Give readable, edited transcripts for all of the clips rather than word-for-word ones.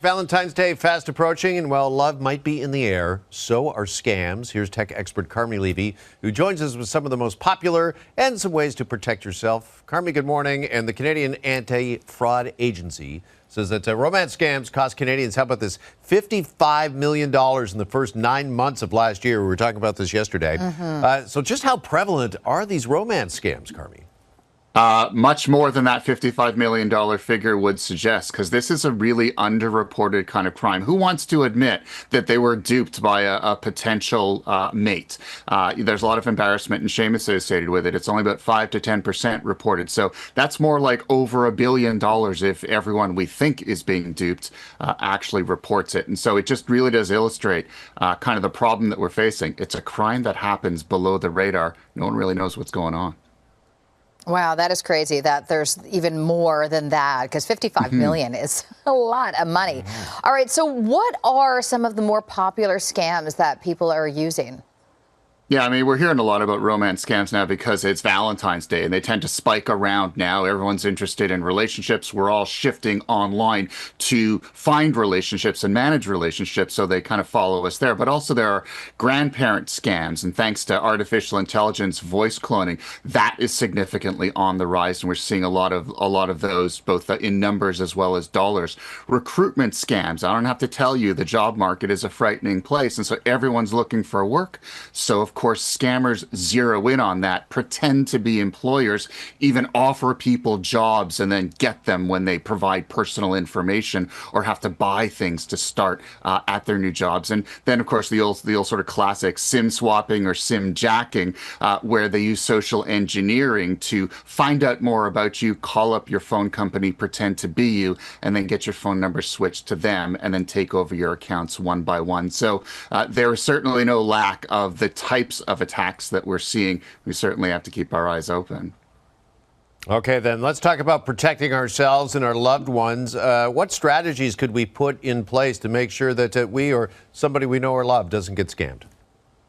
Valentine's Day fast approaching, and while love might be in the air, so are scams. Here's tech expert Carmi Levy, who joins us with some of the most popular and some ways to protect yourself. Carmi, good morning. And the Canadian Anti-Fraud Agency says that romance scams cost Canadians, how about this, $55 million in the first 9 months of last year. We were talking about this yesterday. So just how prevalent are these romance scams, Carmi? Much more than that $55 million figure would suggest, because this is a really underreported kind of crime. Who wants to admit that they were duped by a potential mate? There's a lot of embarrassment and shame associated with it. It's only about 5 to 10% reported. So that's more like over $1 billion if everyone we think is being duped actually reports it. And so it just really does illustrate kind of the problem that we're facing. It's a crime that happens below the radar. No one really knows what's going on. Wow, that is crazy that there's even more than that, because 55 million is a lot of money. All right, so what are some of the more popular scams that people are using? Yeah, I mean, we're hearing a lot about romance scams now because it's Valentine's Day and they tend to spike around now. Everyone's interested in relationships. We're all shifting online to find relationships and manage relationships, so they kind of follow us there. But also there are grandparent scams, and thanks to artificial intelligence, voice cloning, that is significantly on the rise, and we're seeing a lot of those, both in numbers as well as dollars. Recruitment scams. I don't have to tell you, the job market is a frightening place, and so everyone's looking for work. So of course, scammers zero in on that, pretend to be employers, even offer people jobs and then get them when they provide personal information or have to buy things to start at their new jobs. And then, of course, the old sort of classic SIM swapping or SIM jacking, where they use social engineering to find out more about you, call up your phone company, pretend to be you, and then get your phone number switched to them and then take over your accounts one by one. So there is certainly no lack of the types of attacks that we're seeing. We certainly have to keep our eyes open. Okay, then let's talk about protecting ourselves and our loved ones. What strategies could we put in place to make sure that we or somebody we know or love doesn't get scammed?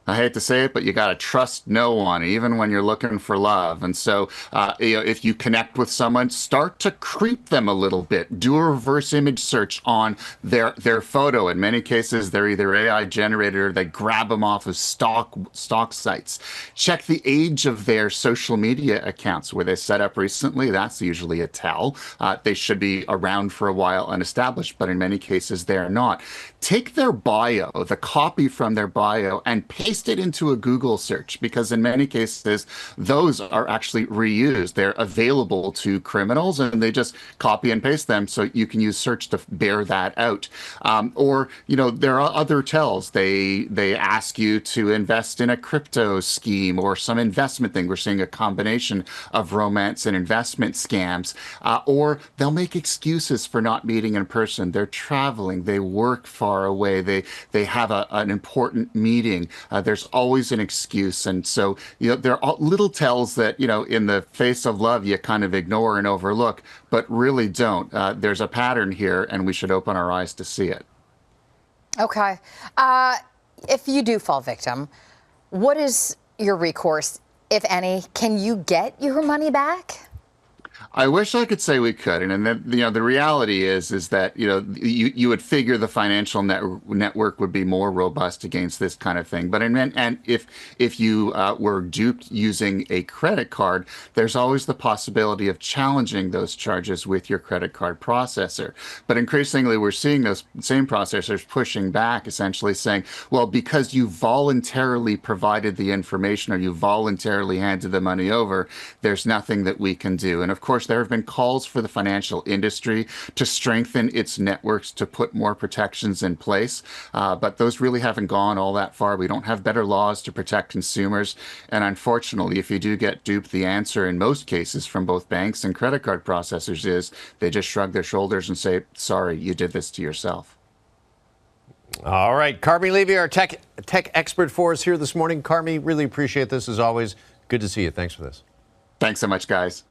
I hate to say it, but you got to trust no one, even when you're looking for love. And so if you connect with someone, start to creep them a little bit. Do a reverse image search on their photo. In many cases, they're either AI generated or they grab them off of stock sites. Check the age of their social media accounts. Were they set up recently? That's usually a tell. They should be around for a while and established, but in many cases, they're not. Take their bio, the copy from their bio, and paste it into a Google search, because in many cases those are actually reused. They're available to criminals and they just copy and paste them, so you can use search to bear that out. Or, you know, there are other tells. They ask you to invest in a crypto scheme or some investment thing. We're seeing a combination of romance and investment scams. Or they'll make excuses for not meeting in person. They're traveling, they work far away, they have an important meeting. There's always an excuse. And so, you know, there are little tells that, you know, in the face of love, you kind of ignore and overlook, but really don't. There's a pattern here, and we should open our eyes to see it. Okay. If you do fall victim, what is your recourse, if any? Can you get your money back? I wish I could say we could, and then, you know, the reality is that, you know, you would figure the financial network would be more robust against this kind of thing. But and if you were duped using a credit card, there's always the possibility of challenging those charges with your credit card processor. But increasingly, we're seeing those same processors pushing back, essentially saying, well, because you voluntarily provided the information or you voluntarily handed the money over, there's nothing that we can do. And of course, there have been calls for the financial industry to strengthen its networks, to put more protections in place, but those really haven't gone all that far. We don't have better laws to protect consumers, and unfortunately, if you do get duped, the answer in most cases from both banks and credit card processors is they just shrug their shoulders and say, sorry, you did this to yourself. All right, Carmi Levy, our tech expert for us here this morning. Carmi, really appreciate this as always. Good to see you. Thanks for this. Thanks so much, guys.